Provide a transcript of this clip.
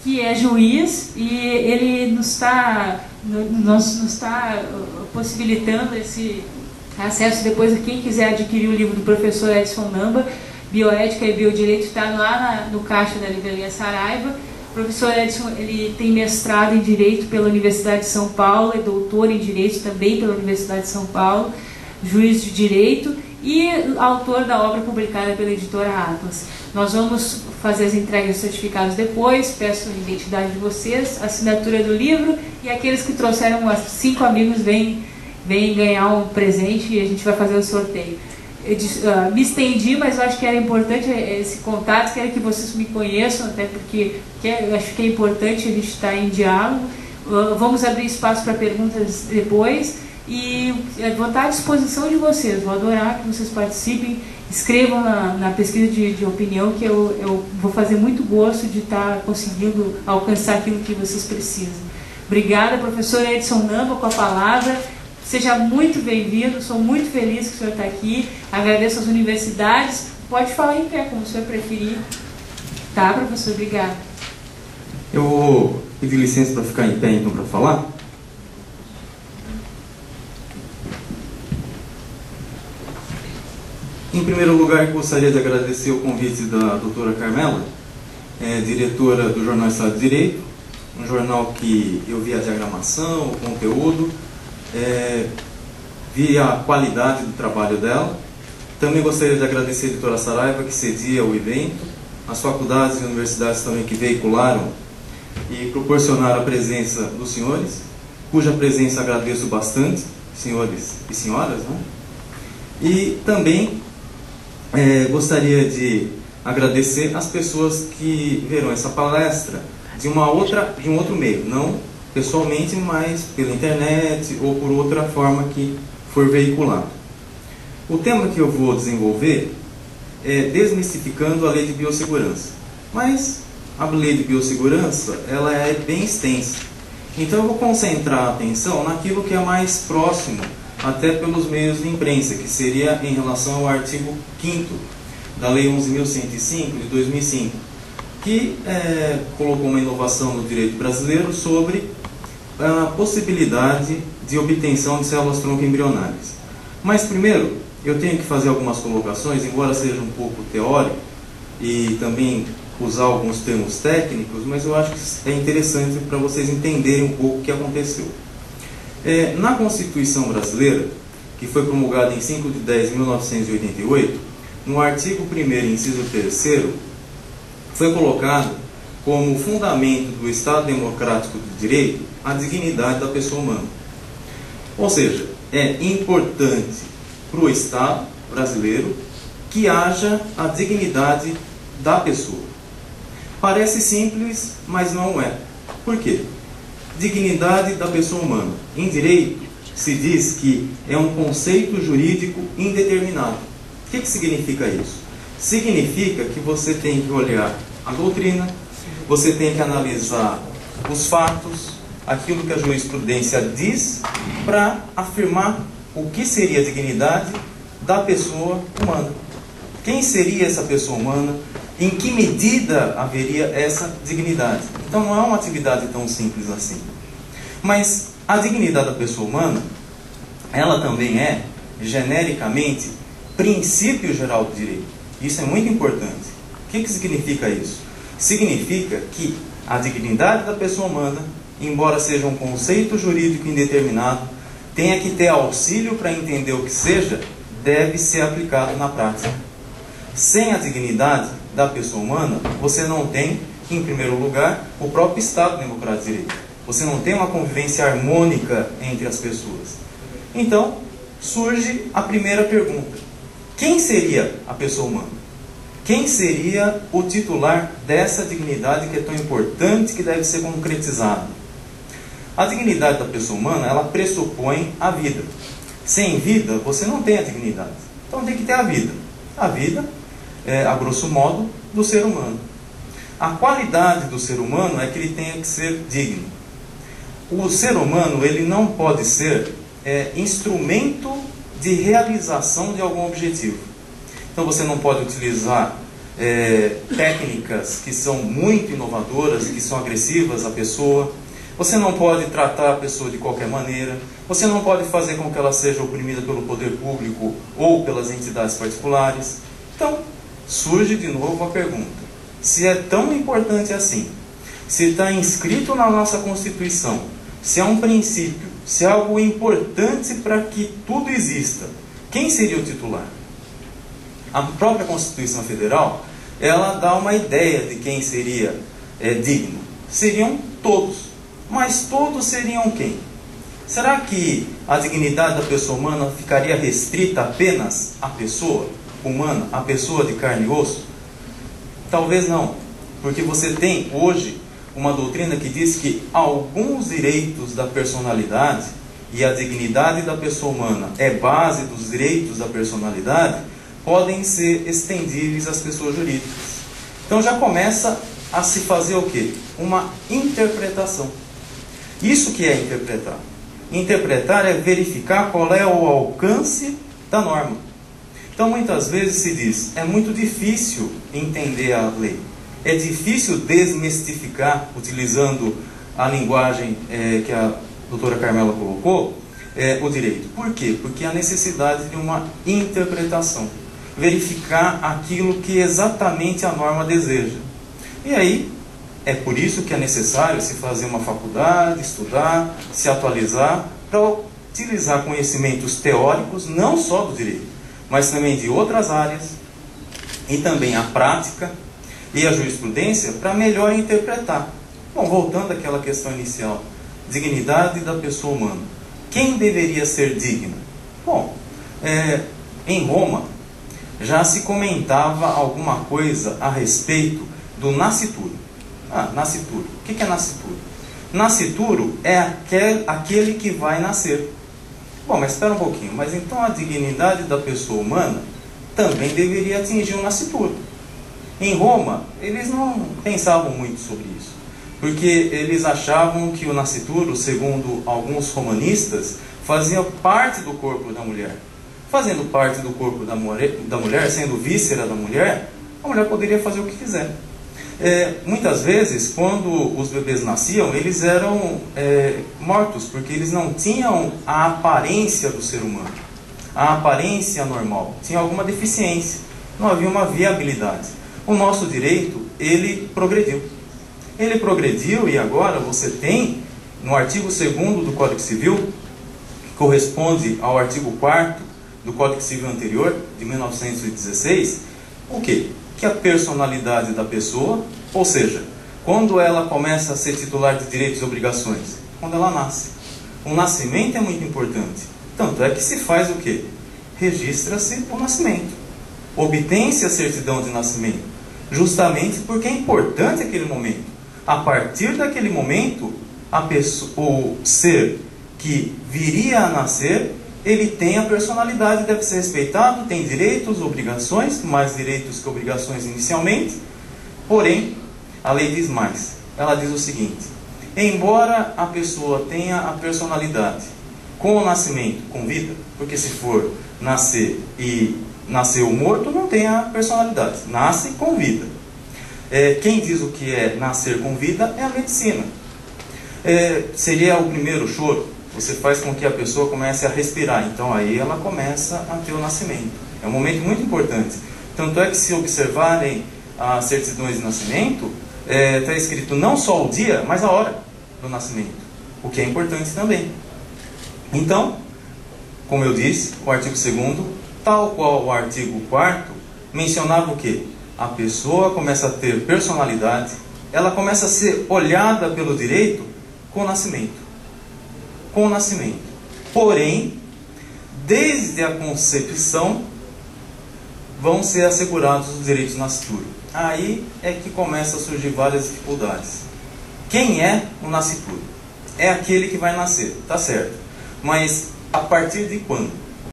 que é juiz, e ele nos está possibilitando esse acesso. Depois, quem quiser adquirir o livro do professor Edson Namba, Bioética e Biodireito, está lá no caixa da Livraria Saraiva. O professor Edson, ele tem mestrado em Direito pela Universidade de São Paulo, é doutor em Direito também pela Universidade de São Paulo, juiz de Direito e autor da obra publicada pela editora Atlas. Nós vamos fazer as entregas dos certificados depois, peço a identidade de vocês, assinatura do livro, e aqueles que trouxeram 5 amigos vêm ganhar um presente e a gente vai fazer o sorteio. Eu me estendi, mas eu acho que era importante esse contato, quero que vocês me conheçam, até porque eu acho que é importante a gente estar em diálogo. Vamos abrir espaço para perguntas depois, e vou estar à disposição de vocês, vou adorar que vocês participem, escrevam na pesquisa de opinião, que eu vou fazer muito gosto de estar conseguindo alcançar aquilo que vocês precisam. Obrigada, professor Edson Namba, com a palavra. Seja muito bem-vindo, sou muito feliz que o senhor está aqui, agradeço às universidades. Pode falar em pé, como o senhor preferir. Tá, professor? Obrigada. Eu vou pedir licença para ficar em pé, então, para falar. Em primeiro lugar, gostaria de agradecer o convite da doutora Carmela, diretora do Jornal Estado de Direito, um jornal que eu vi a diagramação, o conteúdo, vi a qualidade do trabalho dela. Também gostaria de agradecer a editora Saraiva, que cedia o evento, as faculdades e universidades também que veicularam e proporcionaram a presença dos senhores, cuja presença agradeço bastante, senhores e senhoras, né? E também gostaria de agradecer as pessoas que verão essa palestra de um outro meio, não pessoalmente, mas pela internet ou por outra forma que for veiculado. O tema que eu vou desenvolver é desmistificando a lei de biossegurança. Mas a lei de biossegurança, ela é bem extensa. Então eu vou concentrar a atenção naquilo que é mais próximo, até pelos meios de imprensa, que seria em relação ao artigo 5º da Lei 11.105 de 2005, que colocou uma inovação no direito brasileiro sobre a possibilidade de obtenção de células-tronco embrionárias. Mas primeiro, eu tenho que fazer algumas colocações, embora seja um pouco teórico, e também usar alguns termos técnicos, mas eu acho que é interessante para vocês entenderem um pouco o que aconteceu. Na Constituição Brasileira, que foi promulgada em 5 de 10 de 1988, no artigo 1º, inciso 3º, foi colocado como fundamento do Estado Democrático de Direito a dignidade da pessoa humana. Ou seja, é importante para o Estado brasileiro que haja a dignidade da pessoa. Parece simples, mas não é. Por quê? Dignidade da pessoa humana. Em direito, se diz que é um conceito jurídico indeterminado. O que significa isso? Significa que você tem que olhar a doutrina, você tem que analisar os fatos, aquilo que a jurisprudência diz, para afirmar o que seria a dignidade da pessoa humana. Quem seria essa pessoa humana? Em que medida haveria essa dignidade? Então não é uma atividade tão simples assim. Mas a dignidade da pessoa humana, ela também é, genericamente, princípio geral do direito. Isso é muito importante. O que significa isso? Significa que a dignidade da pessoa humana, embora seja um conceito jurídico indeterminado, tenha que ter auxílio para entender o que seja, deve ser aplicado na prática. Sem a dignidade da pessoa humana, você não tem, em primeiro lugar, o próprio Estado Democrático de Direito. Você não tem uma convivência harmônica entre as pessoas. Então, surge a primeira pergunta. Quem seria a pessoa humana? Quem seria o titular dessa dignidade que é tão importante, que deve ser concretizada? A dignidade da pessoa humana, ela pressupõe a vida. Sem vida, você não tem a dignidade. Então tem que ter a vida. A vida é, a grosso modo, do ser humano. A qualidade do ser humano é que ele tenha que ser digno. O ser humano, ele não pode ser instrumento de realização de algum objetivo. Então você não pode utilizar técnicas que são muito inovadoras, que são agressivas à pessoa. Você não pode tratar a pessoa de qualquer maneira. Você não pode fazer com que ela seja oprimida pelo poder público ou pelas entidades particulares. Então, surge de novo a pergunta: se é tão importante assim, se está inscrito na nossa Constituição, se é um princípio, se é algo importante para que tudo exista, quem seria o titular? A própria Constituição Federal, ela dá uma ideia de quem seria digno. Seriam todos. Mas todos seriam quem? Será que a dignidade da pessoa humana ficaria restrita apenas à pessoa humana, à pessoa de carne e osso? Talvez não. Porque você tem hoje uma doutrina que diz que alguns direitos da personalidade, e a dignidade da pessoa humana é base dos direitos da personalidade, podem ser estendíveis às pessoas jurídicas. Então já começa a se fazer o quê? Uma interpretação. Isso que é interpretar. Interpretar é verificar qual é o alcance da norma. Então muitas vezes se diz, é muito difícil entender a lei. É difícil desmistificar, utilizando a linguagem que a doutora Carmela colocou, o direito. Por quê? Porque há necessidade de uma interpretação. Verificar aquilo que exatamente a norma deseja. E aí, é por isso que é necessário se fazer uma faculdade, estudar, se atualizar, para utilizar conhecimentos teóricos, não só do direito, mas também de outras áreas, e também a prática e a jurisprudência, para melhor interpretar. Bom, voltando àquela questão inicial, dignidade da pessoa humana. Quem deveria ser digno? Bom, em Roma, já se comentava alguma coisa a respeito do nascituro. Nascituro. O que é nascituro? Nascituro é aquele que vai nascer. Bom, mas espera um pouquinho. Mas então a dignidade da pessoa humana também deveria atingir o nascituro. Em Roma, eles não pensavam muito sobre isso. Porque eles achavam que o nascituro, segundo alguns romanistas, fazia parte do corpo da mulher. Fazendo parte do corpo da mulher, sendo víscera da mulher, a mulher poderia fazer o que quiser. Muitas vezes, quando os bebês nasciam, eles eram mortos, porque eles não tinham a aparência do ser humano, a aparência normal, tinha alguma deficiência, não havia uma viabilidade. O nosso direito, ele progrediu. Ele progrediu e agora você tem, no artigo 2º do Código Civil, que corresponde ao artigo 4º do Código Civil anterior, de 1916, o quê? Que a personalidade da pessoa, ou seja, quando ela começa a ser titular de direitos e obrigações? Quando ela nasce. O nascimento é muito importante. Tanto é que se faz o quê? Registra-se o nascimento. Obtém-se a certidão de nascimento. Justamente porque é importante aquele momento. A partir daquele momento, o ser que viria a nascer, ele tem a personalidade, deve ser respeitado, tem direitos, obrigações, mais direitos que obrigações inicialmente. Porém, a lei diz mais. Ela diz o seguinte: embora a pessoa tenha a personalidade com o nascimento, com vida, porque se for nascer e nasceu morto, não tem a personalidade, nasce com vida. Quem diz o que é nascer com vida é a medicina. Seria o primeiro choro. Você faz com que a pessoa comece a respirar, então aí ela começa a ter o nascimento. É um momento muito importante. Tanto é que, se observarem as certidões de nascimento, está escrito não só o dia, mas a hora do nascimento, o que é importante também. Então, como eu disse, o artigo 2º, tal qual o artigo 4º, mencionava o quê? A pessoa começa a ter personalidade, ela começa a ser olhada pelo direito com o nascimento. Com o nascimento. Porém, desde a concepção, vão ser assegurados os direitos de nascituro. Aí é que começa a surgir várias dificuldades. Quem é o nascituro? É aquele que vai nascer, tá certo. Mas a partir de quando?